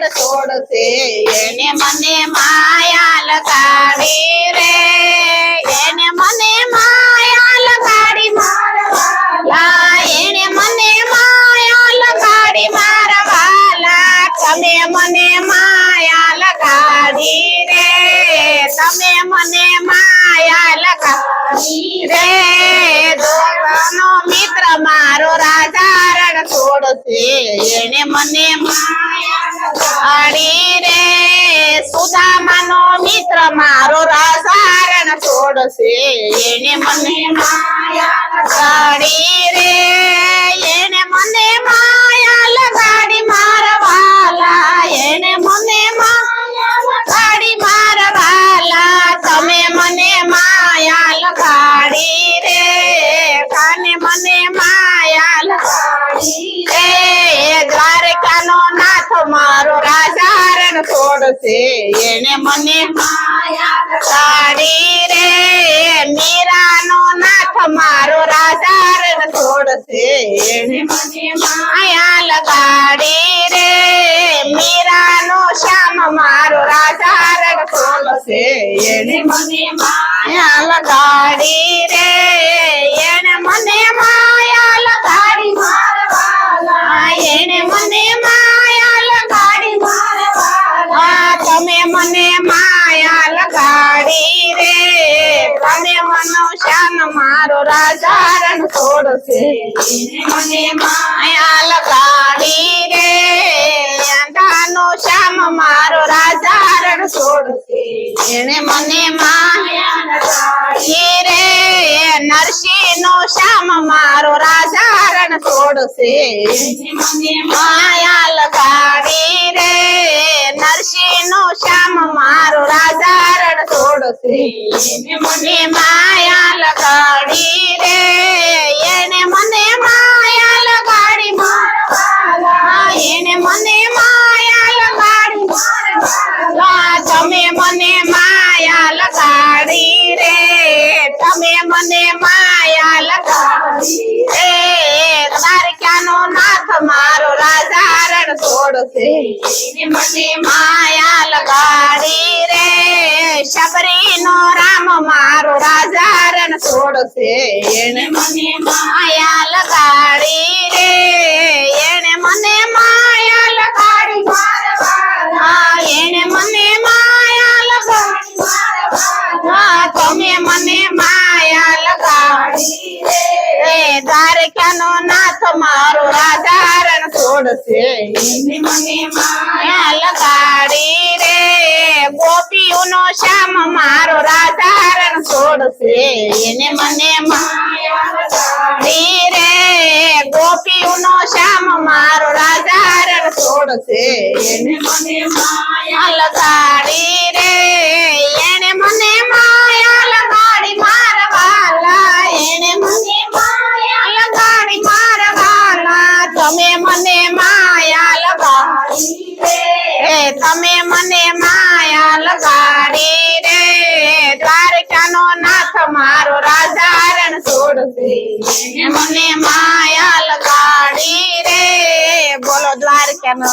રણ છોડશે એને મને માયા લગાડી રે એને મને માયા લગાડી મારવાલા એને મને માયા લગાડી મારવાલા તમે મને માયા લગાડી રે તમે મને માયા લગાડી રે દોસ્તનો મિત્ર મારો રાજા રણ છોડશે એને મને માયા લગાડી રે સુદામાનો મિત્ર મારો રાજા રણ છોડશે એને મને માયા લગાડી રે એને મને માયા લગાડી મારવાલા એને મને માયા લગાડી મારવાલા તમે મને માયા લગાડી રે કાને મને માયા લગાડી રે દ્વારકાનો નાથ મારો રાજા રણ છોડશે એને મને માયા લગાડી રે મીરાનો નાથ મારો રાજા રણ છોડશે એને મને માયા લગાડી રે મીરાનો શ્યામ મારો રાજા રણ છોડશે એને મને માયા લગાડી રે એને મને માયા લગાડી મારવાલા એને મને માયા લગાડી મારવાલા તમે મને માયા લગાડી રે તમે મનો શ્યામ મારો રાજા રણ છોડશે એને મને માયા લગાડી રે આંધાનો શ્યામ મારો રાજા રણ છોડશે એને મને માયા લગાડી રે નરસિંહનો શ્યામ મારો રાજા રણ છોડશે એને મને માયા લગાડી રે નરસિંહનો શ્યામ મારો રાજા રણ છોડશે એને મને માયા લગાડી રે એને મને માયા લગાડી મારવાલા એને મને માયા લગાડી મારવાલા તમે મને માયા લગાડી રે તમે મને માયા લગાડી રે દ્વારકાનો નાથ મારો રાજા રણ છોડશે એને મને માયા લગાડી રે શબરીનો રામ મારો રાજા રણ છોડશે એને મને માયા લગાડી રે એને મને માયા લગાડી મારવાલા એને મને માયા લગાડી મારવાલા તમે મને માયા લગાડી રે દ્વારકાનો નાથ મારો રાજા રણ છોડશે એને મને માયા લગાડી રે ગોપીઓનો શ્યામ મારો રાજા રણ છોડશે એને મને માયા લગાડી રે ગોપીઓનો શ્યામ મારો રાજા રણ છોડશે એને મને માયા લગાડી રે એને મને માયા લગાડી મારવાલા એને મને માયા લગાડી મારવાલા તમે મને માયા લગાડી રે તમે મને માયા લગાડી રે દ્વારકાનો નાથ મારો રાજા રણ છોડશે એને મને માયા લગાડી રે બોલો દ્વારકાનો